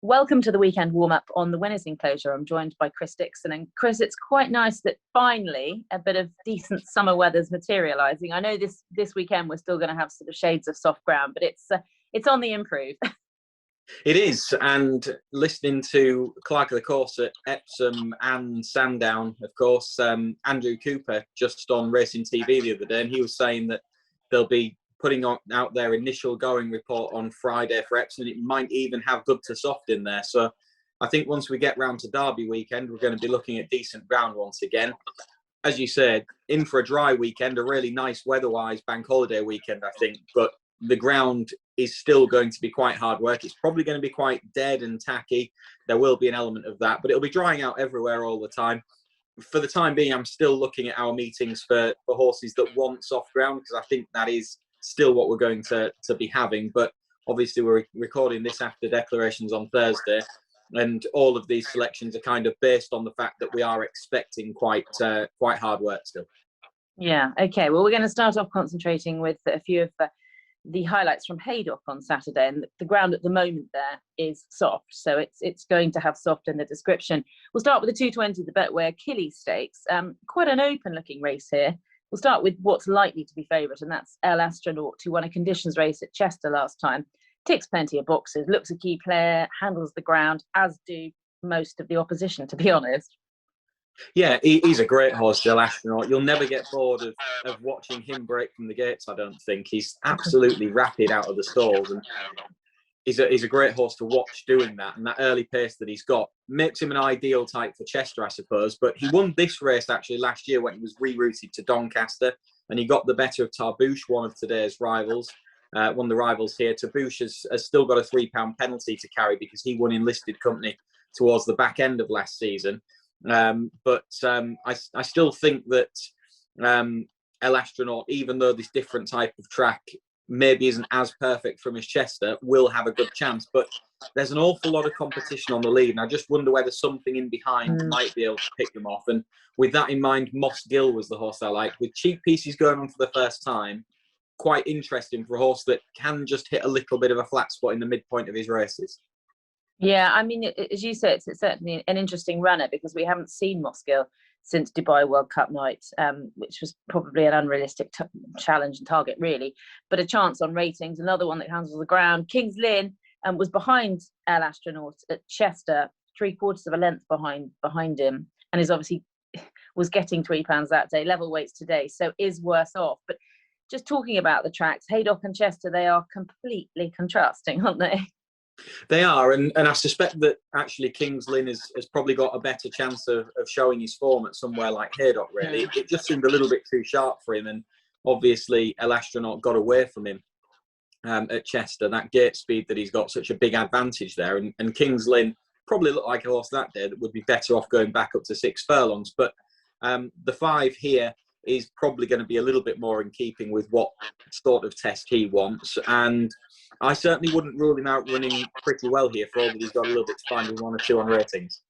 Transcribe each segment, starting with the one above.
Welcome to the weekend warm-up on the winners enclosure. I'm joined by Chris Dixon. And Chris, it's quite nice that finally a bit of decent summer weather's materialising. I know this weekend we're still going to have sort of shades of soft ground, but it's on the improve. It is, and listening to Clerk of the Course at Epsom and Sandown, of course, Andrew Cooper just on Racing TV the other day, and he was saying that they'll be putting out their initial going report on Friday for Epsom. It might even have good to soft in there. So I think once we get round to Derby weekend, we're going to be looking at decent ground once again. As you said, in for a dry weekend, a really nice weather-wise bank holiday weekend, I think, but the ground is still going to be quite hard work. It's probably going to be quite dead and tacky. There will be an element of that, but it'll be drying out everywhere all the time. For the time being, I'm still looking at our meetings for horses that want soft ground, because I think that is still what we're going to be having. But obviously we're recording this after declarations on Thursday, and all of these selections are kind of based on the fact that we are expecting quite hard work still. Yeah, okay. Well, we're going to start off concentrating with a few of the highlights from Haydock on Saturday, and the ground at the moment there is soft, so it's going to have soft in the description. We'll start with the 220, the BETWAY Achilles Stakes. Quite an open-looking race here. We'll start with what's likely to be favourite, and that's El Astronaut, who won a conditions race at Chester last time. Ticks plenty of boxes, looks a key player, handles the ground, as do most of the opposition, to be honest. Yeah, he's a great horse, El Astronaut. You'll never get bored of watching him break from the gates, I don't think. He's absolutely rapid out of the stalls, and he's a great horse to watch doing that. And that early pace that he's got makes him an ideal type for Chester, I suppose. But he won this race actually last year when he was rerouted to Doncaster, and he got the better of Tarbouche, one of today's rivals. One of the rivals here. Tarbouche has still got a £3 penalty to carry because he won in listed company towards the back end of last season. But I still think that El Astronaut, even though this different type of track maybe isn't as perfect from his Chester, will have a good chance. But there's an awful lot of competition on the lead, and I just wonder whether something in behind might be able to pick them off. And with that in mind, Moss Gill was the horse I liked. With cheap pieces going on for the first time, quite interesting for a horse that can just hit a little bit of a flat spot in the midpoint of his races. Yeah, I mean, as you say, it's certainly an interesting runner, because we haven't seen Moss Gill since Dubai World Cup night, which was probably an unrealistic challenge and target, really, but a chance on ratings. Another one that handles the ground. King's Lynn was behind El Astronaut at Chester, 3/4 of a length behind him, and is obviously was getting £3 that day. Level weights today, so is worse off. But just talking about the tracks, Haydock and Chester, they are completely contrasting, aren't they? They are, and I suspect that actually King's Lynn has probably got a better chance of showing his form at somewhere like Haydock, really. Yeah. It just seemed a little bit too sharp for him, and obviously El Astronaut got away from him at Chester. That gate speed that he's got, such a big advantage there, and King's Lynn probably looked like a horse that day that would be better off going back up to 6 furlongs. But the 5 here is probably going to be a little bit more in keeping with what sort of test he wants, and I certainly wouldn't rule him out running pretty well here, for all that he's got a little bit to find with 1 or 2 on ratings.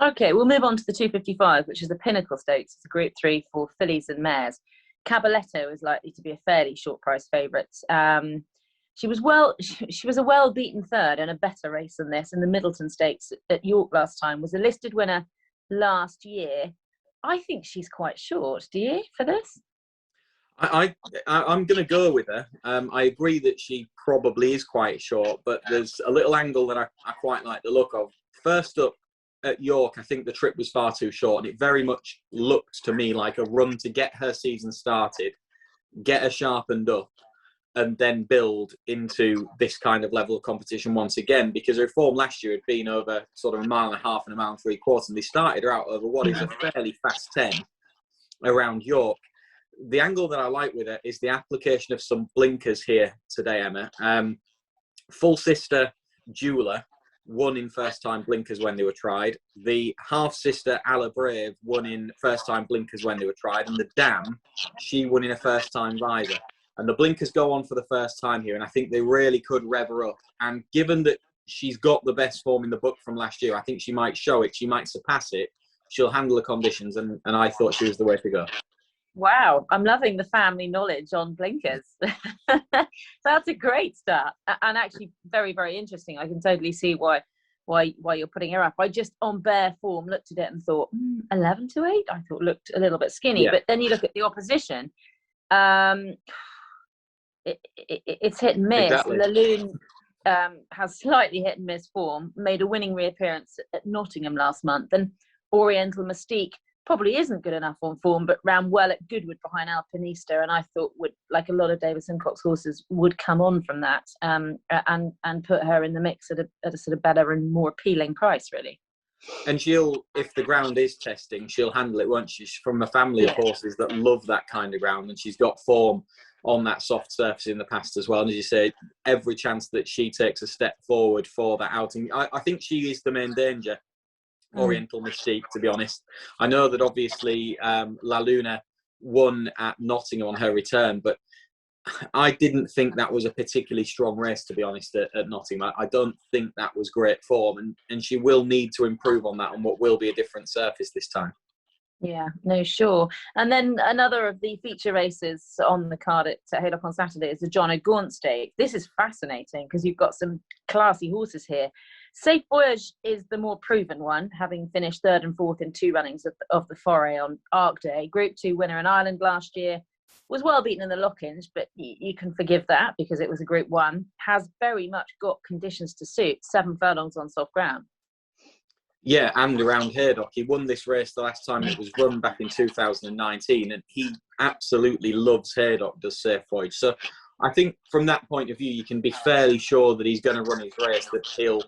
Okay, we'll move on to the 255, which is the Pinnacle Stakes. It's a Group 3 for fillies and mares. Caballetto is likely to be a fairly short price favourite. She was a well-beaten third in a better race than this in the Middleton Stakes at York last time. Was a listed winner last year. I think she's quite short. Do you, for this? I'm going to go with her. I agree that she probably is quite short, but there's a little angle that I quite like the look of. First up at York, I think the trip was far too short, and it very much looked to me like a run to get her season started, get her sharpened up, and then build into this kind of level of competition once again, because her form last year had been over sort of 1.5 miles and 1.75 miles, and they started her out over what is a fairly fast 10 around York. The angle that I like with it is the application of some blinkers here today, Emma. Full sister Jeweler won in first-time blinkers when they were tried. The half-sister Alla Brave won in first-time blinkers when they were tried. And the Dam, she won in a first-time visor. And the blinkers go on for the first time here, and I think they really could rev her up. And given that she's got the best form in the book from last year, I think she might show it, she might surpass it. She'll handle the conditions, and I thought she was the way to go. Wow, I'm loving the family knowledge on blinkers. That's a great start, and actually very, very interesting. I can totally see why why you're putting her up. I just, on bare form, looked at it and thought 11-8. I thought looked a little bit skinny, but then you look at the opposition. It's hit and miss. Exactly. Laloon has slightly hit and miss form, made a winning reappearance at Nottingham last month, and Oriental Mystique probably isn't good enough on form, but ran well at Goodwood behind Alpinista, and I thought would, like a lot of Davis Simcox horses, would come on from that and put her in the mix at a sort of better and more appealing price, really. And she'll, if the ground is testing, she'll handle it, won't she? She's from a family of horses that love that kind of ground, and she's got form on that soft surface in the past as well. And as you say, every chance that she takes a step forward for that outing, I think she is the main danger. Oriental Mystique, to be honest. I know that obviously La Luna won at Nottingham on her return, but I didn't think that was a particularly strong race, to be honest, at Nottingham. I don't think that was great form, and she will need to improve on that on what will be a different surface this time. Yeah, no, sure. And then another of the feature races on the card at Haydock on Saturday is the John O'Gaunt Stakes. This is fascinating because you've got some classy horses here. Safe Voyage is the more proven one, having finished 3rd and 4th in 2 runnings of the Foray on Arc Day. Group 2 winner in Ireland last year. Was well beaten in the lock-ins, but you can forgive that because it was a Group 1. Has very much got conditions to suit. 7 furlongs on soft ground. Yeah, and around Haydock. He won this race the last time it was run back in 2019, and he absolutely loves Haydock, does Safe Voyage. So I think from that point of view, you can be fairly sure that he's going to run his race, that he'll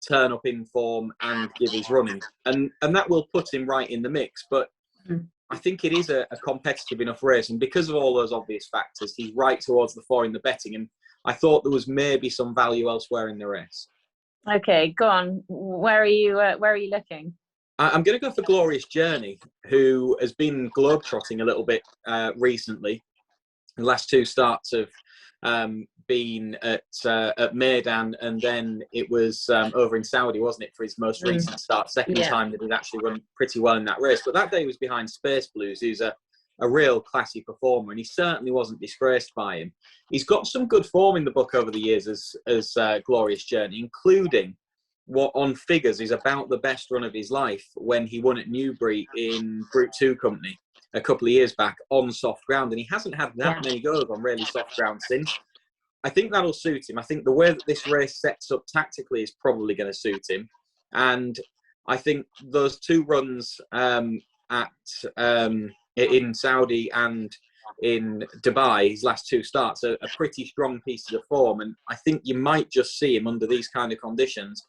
turn up in form and give his running. And that will put him right in the mix. But I think it is a competitive enough race. And because of all those obvious factors, he's right towards the 4 in the betting. And I thought there was maybe some value elsewhere in the race. Okay, go on. Where are you looking? I'm going to go for Glorious Journey, who has been globetrotting a little bit recently. The last 2 starts have been at Maidan, and then it was over in Saudi, wasn't it, for his most recent start, second time that he'd actually run pretty well in that race. But that day was behind Space Blues, who's a real classy performer, and he certainly wasn't disgraced by him. He's got some good form in the book over the years as Glorious Journey, including what on figures is about the best run of his life when he won at Newbury in Group 2 company a couple of years back on soft ground, and he hasn't had that many goes on really soft ground since. I think that'll suit him. I think the way that this race sets up tactically is probably going to suit him, and I think those 2 runs in Saudi and in Dubai, his last 2 starts, are pretty strong pieces of form, and I think you might just see him under these kind of conditions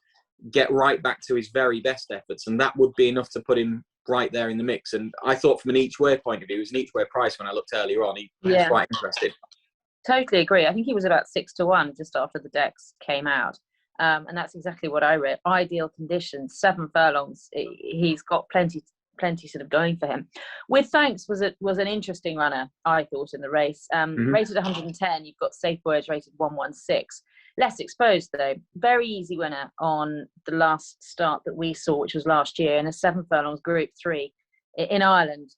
get right back to his very best efforts, and that would be enough to put him right there in the mix. And I thought from an each-way point of view, it was an each-way price when I looked earlier on. He was quite interested. Totally agree. I think he was about 6-1 just after the decks came out. And that's exactly what I read. Ideal conditions, 7 furlongs. He's got plenty sort of going for him. With Thanks was an interesting runner, I thought, in the race. Rated 110, you've got Safe Voyage rated 116. Less exposed though. Very easy winner on the last start that we saw, which was last year in a 7 furlongs Group 3 in Ireland.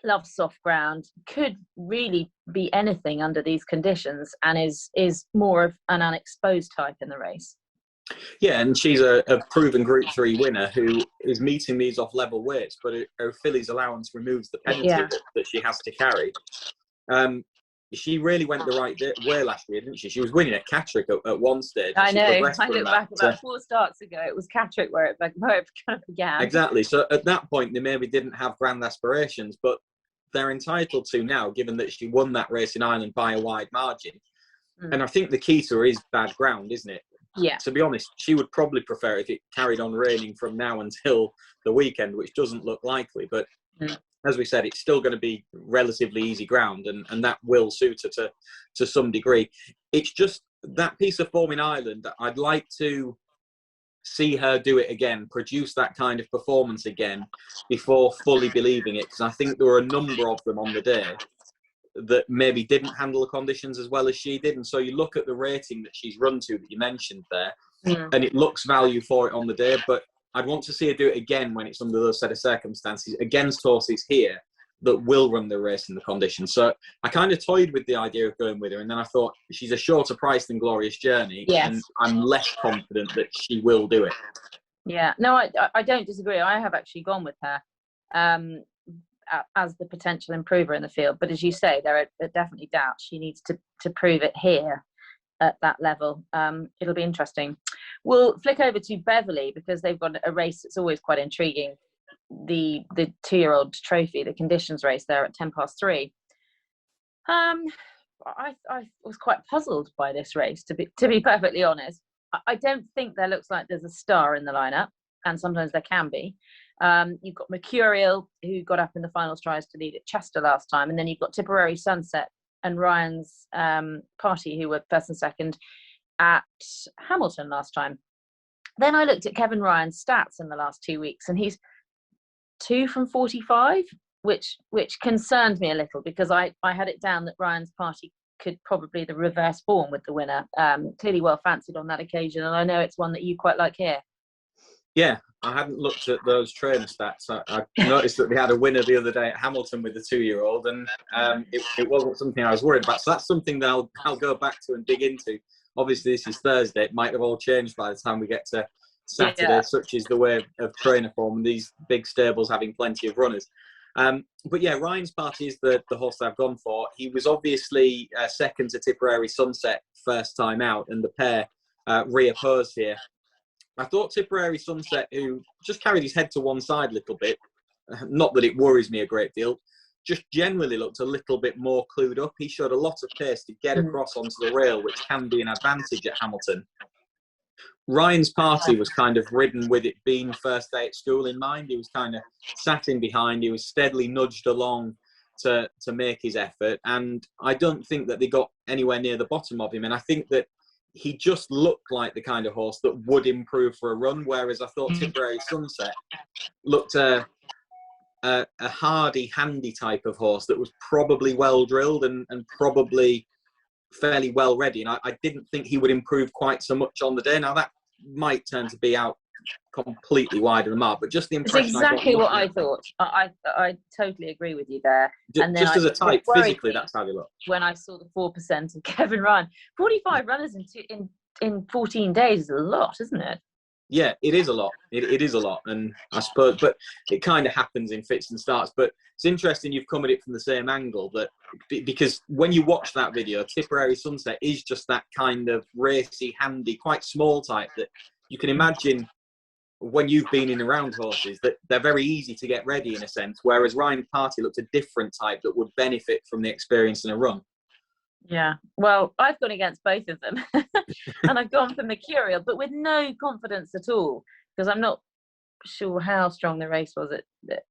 Loves soft ground, could really be anything under these conditions, and is more of an unexposed type in the race. Yeah, and she's a proven Group 3 winner who is meeting these off level weights, but her fillies allowance removes the penalty that she has to carry. She really went the right way last year, didn't she? She was winning at Catterick at one stage. I know. I look back about 4 starts ago. It was Catterick where it kind of began. Exactly. So at that point, they maybe didn't have grand aspirations, but they're entitled to now, given that she won that race in Ireland by a wide margin. And I think the key to her is bad ground, isn't it? Yeah. To be honest, she would probably prefer if it carried on raining from now until the weekend, which doesn't look likely. But as we said, it's still going to be relatively easy ground, and that will suit her to some degree. It's just that piece of form in Ireland, I'd like to see her do it again, produce that kind of performance again before fully believing it, because I think there were a number of them on the day that maybe didn't handle the conditions as well as she did. And so you look at the rating that she's run to that you mentioned there, and it looks value for it on the day, but I'd want to see her do it again when it's under those set of circumstances against horses here that will run the race in the conditions. So I kind of toyed with the idea of going with her, and then I thought she's a shorter price than Glorious Journey, Yes. and I'm less confident that she will do it. Yeah, no, I don't disagree. I have actually gone with her as the potential improver in the field. But as you say, there are definitely doubts. She needs to prove it here at that level. It'll be interesting. We'll flick over to Beverley, because they've got a race that's always quite intriguing. The 2-year-old trophy, the conditions race there at 3:10. I was quite puzzled by this race, to be perfectly honest. I don't think there looks like there's a star in the lineup, and sometimes there can be. You've got Mercurial, who got up in the final strides to lead at Chester last time, and then you've got Tipperary Sunset and Ryan's Party, who were first and second at Hamilton last time. Then I looked at Kevin Ryan's stats in the last 2 weeks, and he's 2 from 45, which concerned me a little, because I had it down that Ryan's Party could probably the reverse form with the winner. Clearly well fancied on that occasion, and I know it's one that you quite like here. Yeah, I hadn't looked at those trainer stats. I noticed that they had a winner the other day at Hamilton with the 2-year-old, and it wasn't something I was worried about. So that's something that I'll go back to and dig into. Obviously, this is Thursday. It might have all changed by the time we get to Saturday. Yeah. Such is the way of trainer form, and these big stables having plenty of runners. But yeah, Ryan's Party is the horse that I've gone for. He was obviously second to Tipperary Sunset first time out, and the pair reopposed here. I thought Tipperary Sunset, who just carried his head to one side a little bit, not that it worries me a great deal, just generally looked a little bit more clued up. He showed a lot of pace to get across onto the rail, which can be an advantage at Hamilton. Ryan's Party was kind of ridden with it being first day at school in mind. He was kind of sat in behind. He was steadily nudged along to make his effort. And I don't think that they got anywhere near the bottom of him. And I think that he just looked like the kind of horse that would improve for a run, whereas I thought Tipperary Sunset looked a hardy, handy type of horse that was probably well drilled and probably fairly well ready. And I didn't think he would improve quite so much on the day. Now, that might turn to be out completely wide of the mark, but just the impression. It's exactly what I thought. I totally agree with you there. And then just as a type, physically, that's how they look. When I saw the 4% of Kevin Ryan, 45 runners in 14 days is a lot, isn't it? Yeah, it is a lot. It is a lot, and I suppose, but it kind of happens in fits and starts. But it's interesting you've come at it from the same angle, that because when you watch that video, Tipperary Sunset is just that kind of racy, handy, quite small type that you can imagine when you've been in around horses that they're very easy to get ready in a sense. Whereas Ryan Party looked a different type that would benefit from the experience in a run. Yeah, well, I've gone against both of them, and I've gone for Mercurial, but with no confidence at all, because I'm not sure how strong the race was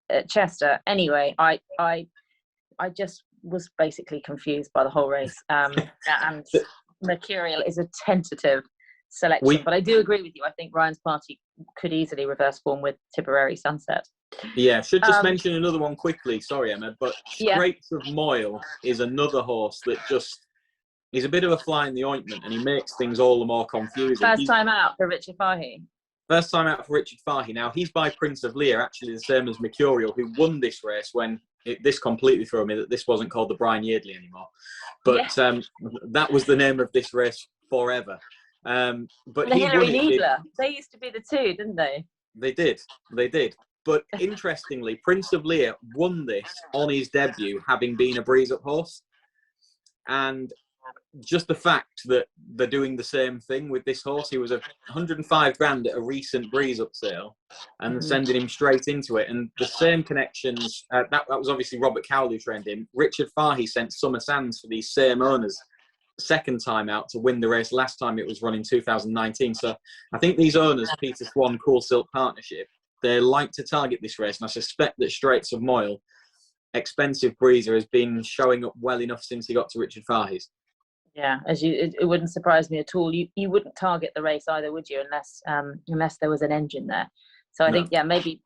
at Chester. Anyway, I just was basically confused by the whole race, and Mercurial is a tentative selection, but I do agree with you. I think Ryan's Party could easily reverse form with Tipperary Sunset. Yeah, should just mention another one quickly. Sorry, Emma, but Straits of Moyle is another horse that just he's a bit of a fly in the ointment, and he makes things all the more confusing. First time out for Richard Fahey. First time out for Richard Fahey. Now, he's by Prince of Lear, actually the same as Mercurial, who won this race when this completely threw me that this wasn't called the Brian Yeardley anymore. But that was the name of this race forever. But he Hilary Needler. They used to be the two, didn't they? They did. But interestingly, Prince of Lear won this on his debut, having been a breeze-up horse. And just the fact that they're doing the same thing with this horse, he was a 105 grand at a recent breeze-up sale, and sending him straight into it. And the same connections, that was obviously Robert Cowley who trained him. Richard Fahey sent Summer Sands for these same owners second time out to win the race last time it was run in 2019. So I think these owners, Peter Swan, Cool Silk Partnership, they like to target this race, and I suspect that Straits of Moyle, expensive breezer, has been showing up well enough since he got to Richard Fahey's. Yeah, it wouldn't surprise me at all. You wouldn't target the race either, would you, unless there was an engine there. So I think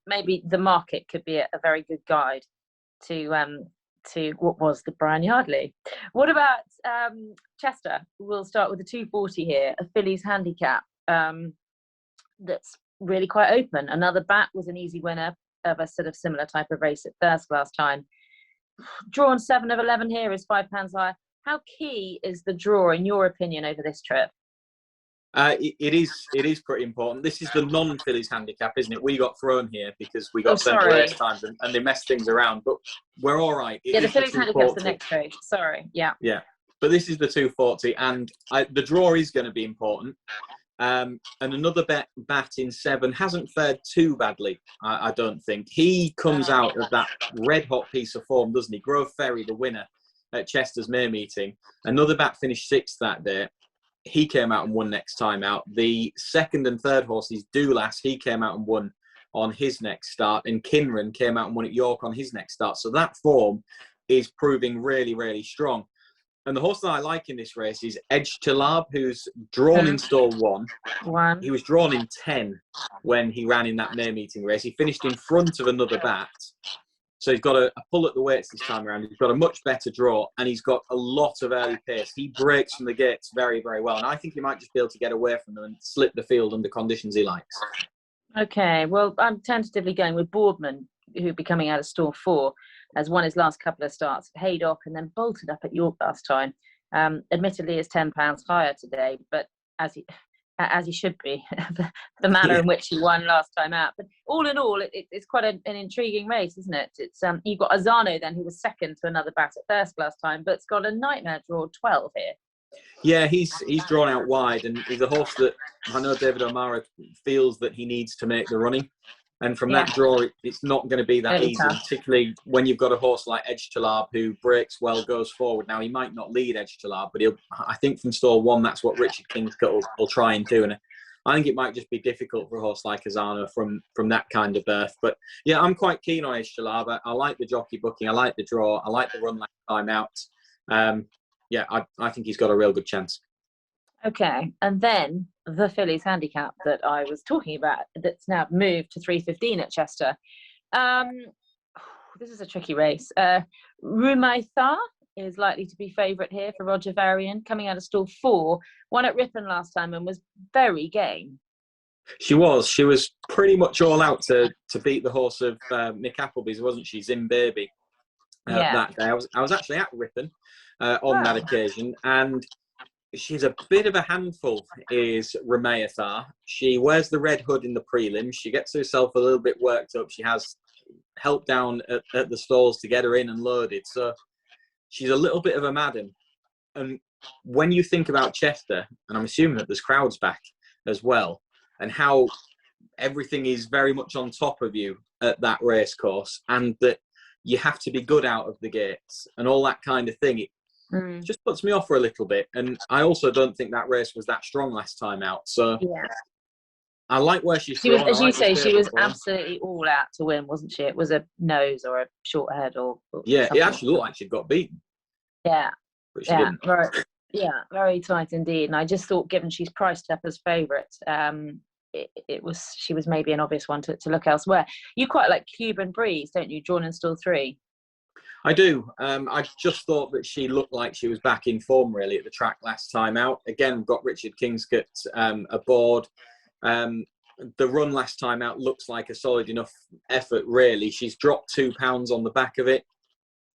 maybe the market could be a very good guide to what was the Brian Yardley. What about Chester? We'll start with the 240 here, a fillies handicap that's really quite open. Another Bat was an easy winner of a sort of similar type of race at Thirsk last time. drawn 7 of 11 here is £5 higher. How key is the draw, in your opinion, over this trip? It is pretty important. This is the non-fillies handicap, isn't it? We got thrown here because we got sent to race times and they messed things around, but we're all right. The fillies handicap's the next race. Sorry, yeah. Yeah, but this is the 240, and the draw is going to be important. And another bat in 7 hasn't fared too badly, I don't think. He comes out of that red-hot piece of form, doesn't he? Grove Ferry, the winner at Chester's May meeting. Another bat finished 6th that day. He came out and won next time out. The 2nd and 3rd horses, Doulas, he came out and won on his next start. And Kinran came out and won at York on his next start. So that form is proving really, really strong. And the horse that I like in this race is Edge to Lab, who's drawn in stall 1. He was drawn in 10 when he ran in that May meeting race. He finished in front of another bat. So he's got a pull at the weights this time around. He's got a much better draw, and he's got a lot of early pace. He breaks from the gates very, very well. And I think he might just be able to get away from them and slip the field under conditions he likes. Okay, well, I'm tentatively going with Boardman, who'll be coming out of stall 4, has won his last couple of starts at Haydock and then bolted up at York last time. Admittedly, is £10 higher today, but as he should be, the manner in which he won last time out. But all in all, it's quite an intriguing race, isn't it? It's you've got Azano then, who was 2nd to another bat at Thirsk last time, but's got a nightmare draw 12 here. Yeah, he's drawn out wide, and he's a horse that I know David O'Mara feels that he needs to make the running. And from that draw, it's not going to be that easy, particularly when you've got a horse like Edge Talab who breaks well, goes forward. Now, he might not lead Edge Talab, but I think from stall 1, that's what Richard Kingscott will try and do. And I think it might just be difficult for a horse like Azano from that kind of berth. But yeah, I'm quite keen on Edge Talab. I like the jockey booking. I like the draw. I like the run last time out. I think he's got a real good chance. Okay, and then the fillies handicap that I was talking about, that's now moved to 3:15 at Chester. This is a tricky race. Rumaitha is likely to be favourite here for Roger Varian, coming out of stall 4. Won at Ripon last time and was very game. She was pretty much all out to beat the horse of Nick Appleby's, wasn't she? Zim Baby. That day. I was actually at Ripon on that occasion, and she's a bit of a handful, is Rumaitha. She wears the red hood in the prelims. She gets herself a little bit worked up. She has help down at the stalls to get her in and loaded. So she's a little bit of a madam. And when you think about Chester, and I'm assuming that there's crowds back as well, and how everything is very much on top of you at that race course, and that you have to be good out of the gates and all that kind of thing, it just puts me off for a little bit. And I also don't think that race was that strong last time out. So I like where she's drawn. As you say, she was absolutely all out to win, wasn't she? It was a nose or a short head or it actually looked like she'd got beaten. Yeah. But she didn't. Right. Yeah, very tight indeed. And I just thought, given she's priced up as favourite, she was maybe an obvious one to look elsewhere. You quite like Cuban Breeze, don't you? Drawn in stall 3. I do. I just thought that she looked like she was back in form, really, at the track last time out. Again, got Richard Kingscott aboard. The run last time out looks like a solid enough effort, really. She's dropped £2 on the back of it.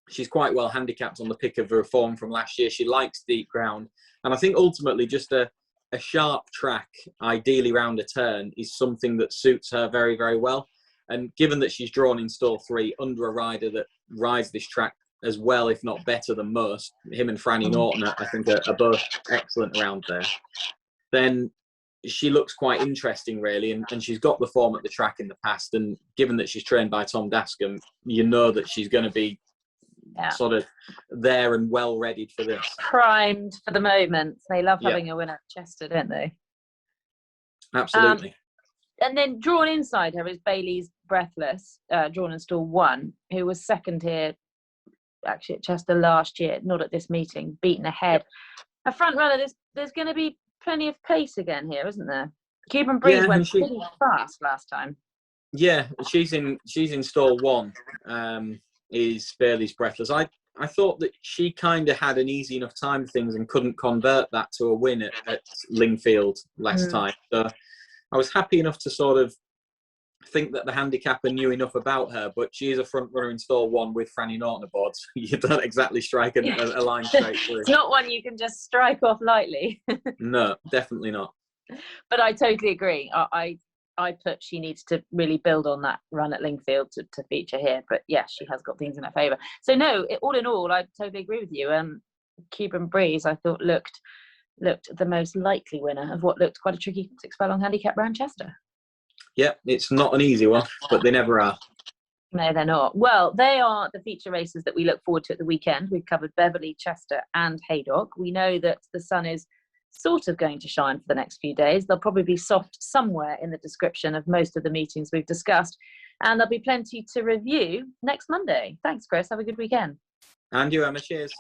She's quite well handicapped on the pick of her form from last year. She likes deep ground. And I think ultimately just a sharp track, ideally round a turn, is something that suits her very, very well. And given that she's drawn in stall 3 under a rider that rides this track as well, if not better than most, him and Franny Norton, I think, are both excellent around there, then she looks quite interesting, really. And she's got the form at the track in the past. And given that she's trained by Tom Dascombe, you know that she's going to be sort of there and well readied for this. Primed for the moment. They love having a winner at Chester, don't they? Absolutely. And then drawn inside her is Bailey's Breathless, drawn in stall 1, who was 2nd here, actually at Chester last year, not at this meeting, beaten ahead. A front runner, there's going to be plenty of pace again here, isn't there? Cuban Breeze went pretty fast last time. Yeah, she's in stall 1, is Bailey's Breathless. I thought that she kind of had an easy enough time of things and couldn't convert that to a win at Lingfield last time. So I was happy enough to sort of think that the handicapper knew enough about her, but she is a front runner in stall 1 with Franny Norton aboard. So you don't exactly strike a line straight through. It's not one you can just strike off lightly. No, definitely not. But I totally agree. I put she needs to really build on that run at Lingfield to feature here. But yeah, she has got things in her favour. So no, all in all, I totally agree with you. Cuban Breeze, I thought looked the most likely winner of what looked quite a tricky 6 furlong handicap round Chester. Yeah, it's not an easy one, but they never are. No, they're not. Well, they are the feature races that we look forward to at the weekend. We've covered Beverley, Chester and Haydock. We know that the sun is sort of going to shine for the next few days. There'll probably be soft somewhere in the description of most of the meetings we've discussed. And there'll be plenty to review next Monday. Thanks, Chris. Have a good weekend. And you, Emma. Cheers.